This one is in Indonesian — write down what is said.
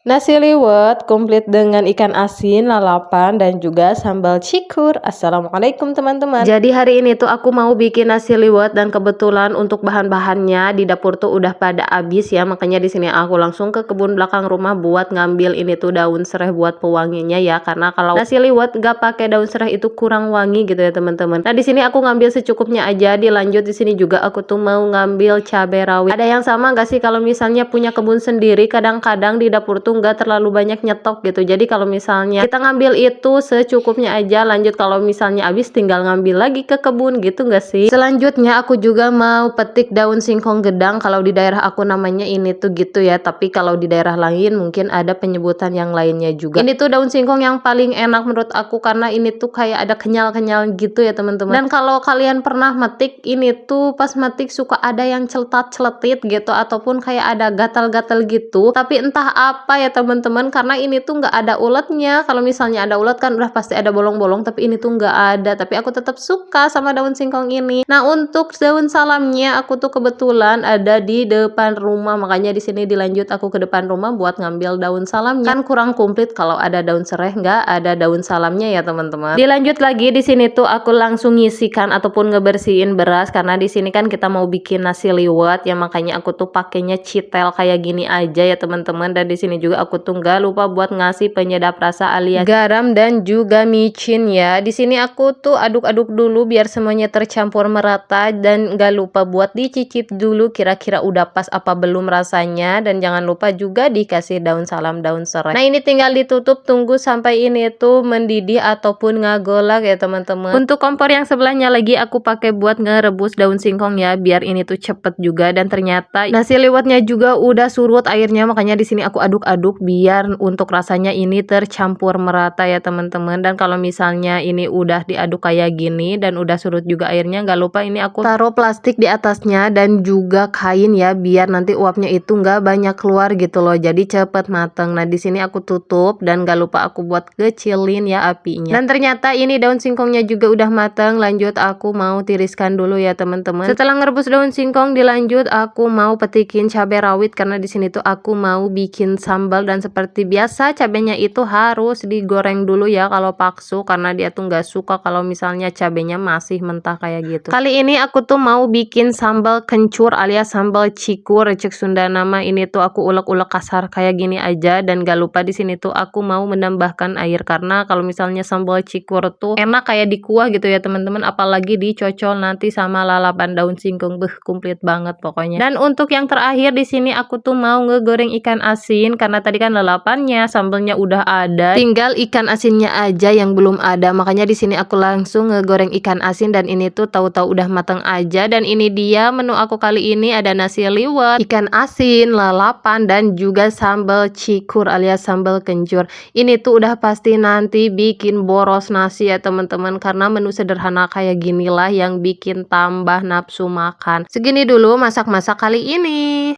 Nasi liwet komplit dengan ikan asin, lalapan, dan juga sambal cikur. Assalamualaikum teman-teman. Jadi hari ini tuh aku mau bikin nasi liwet dan kebetulan untuk bahan-bahannya di dapur tuh udah pada habis ya. Makanya di sini aku langsung ke kebun belakang rumah buat ngambil ini tuh daun serai buat pewanginya ya. Karena kalau nasi liwet gak pakai daun serai itu kurang wangi gitu ya teman-teman. Nah di sini aku ngambil secukupnya aja. Dilanjut di sini juga aku tuh mau ngambil cabai rawit. Ada yang sama gak sih kalau misalnya punya kebun sendiri? Kadang-kadang di dapur tuh nggak terlalu banyak nyetok gitu. Jadi kalau misalnya kita ngambil itu secukupnya aja, lanjut kalau misalnya habis tinggal ngambil lagi ke kebun gitu nggak sih. Selanjutnya aku juga mau petik daun singkong gedang. Kalau di daerah aku namanya ini tuh gitu ya, tapi kalau di daerah lain mungkin ada penyebutan yang lainnya juga. Ini tuh daun singkong yang paling enak menurut aku karena ini tuh kayak ada kenyal-kenyal gitu ya teman-teman. Dan kalau kalian pernah metik ini tuh pas metik suka ada yang celetat-celetit gitu ataupun kayak ada gatal-gatal gitu, tapi entah apa ya teman-teman, karena ini tuh nggak ada uletnya. Kalau misalnya ada ulet kan udah pasti ada bolong-bolong, tapi ini tuh nggak ada. Tapi aku tetap suka sama daun singkong ini. Nah untuk daun salamnya aku tuh kebetulan ada di depan rumah, makanya di sini dilanjut aku ke depan rumah buat ngambil daun salamnya. Kan kurang komplit kalau ada daun serai nggak ada daun salamnya ya teman-teman. Dilanjut lagi di sini tuh aku langsung ngisikan ataupun ngebersihin beras karena di sini kan kita mau bikin nasi liwet ya, makanya aku tuh pakainya citel kayak gini aja ya teman-teman. Dan di sini juga aku tuh nggak lupa buat ngasih penyedap rasa alias garam dan juga micin ya. Di sini aku tuh aduk-aduk dulu biar semuanya tercampur merata dan nggak lupa buat dicicip dulu kira-kira udah pas apa belum rasanya. Dan jangan lupa juga dikasih daun salam, daun serai. Nah ini tinggal ditutup, tunggu sampai ini tuh mendidih ataupun ngagolak ya teman-teman. Untuk kompor yang sebelahnya lagi aku pakai buat ngerebus daun singkong ya, biar ini tuh cepet juga. Dan ternyata nasi liwetnya juga udah surut airnya, makanya di sini aku aduk-aduk biar untuk rasanya ini tercampur merata ya teman-teman. Dan kalau misalnya ini udah diaduk kayak gini dan udah surut juga airnya, nggak lupa ini aku taruh plastik di atasnya dan juga kain ya, biar nanti uapnya itu nggak banyak keluar gitu loh, jadi cepet mateng. Nah di sini aku tutup dan nggak lupa aku buat kecilin ya apinya. Dan ternyata ini daun singkongnya juga udah mateng. Lanjut aku mau tiriskan dulu ya teman-teman. Setelah ngerebus daun singkong, dilanjut aku mau petikin cabai rawit karena di sini tuh aku mau bikin sambal. Dan seperti biasa cabenya itu harus digoreng dulu ya kalau paksu, karena dia tuh nggak suka kalau misalnya cabenya masih mentah kayak gitu. Kali ini aku tuh mau bikin sambal kencur alias sambal cikur cek Sunda nama. Ini tuh aku ulek-ulek kasar kayak gini aja. Dan gak lupa di sini tuh aku mau menambahkan air karena kalau misalnya sambal cikur tuh enak kayak di kuah gitu ya teman-teman, apalagi dicocol nanti sama lalapan daun singkong. Komplit banget pokoknya. Dan untuk yang terakhir di sini aku tuh mau ngegoreng ikan asin karena tadi kan lalapannya, sambalnya udah ada, tinggal ikan asinnya aja yang belum ada. Makanya di sini aku langsung ngegoreng ikan asin dan ini tuh tahu-tahu udah mateng aja. Dan ini dia menu aku kali ini, ada nasi liwet, ikan asin, lalapan, dan juga sambal cikur alias sambal kencur. Ini tuh udah pasti nanti bikin boros nasi ya teman-teman, karena menu sederhana kayak ginilah yang bikin tambah nafsu makan. Segini dulu masak-masak kali ini.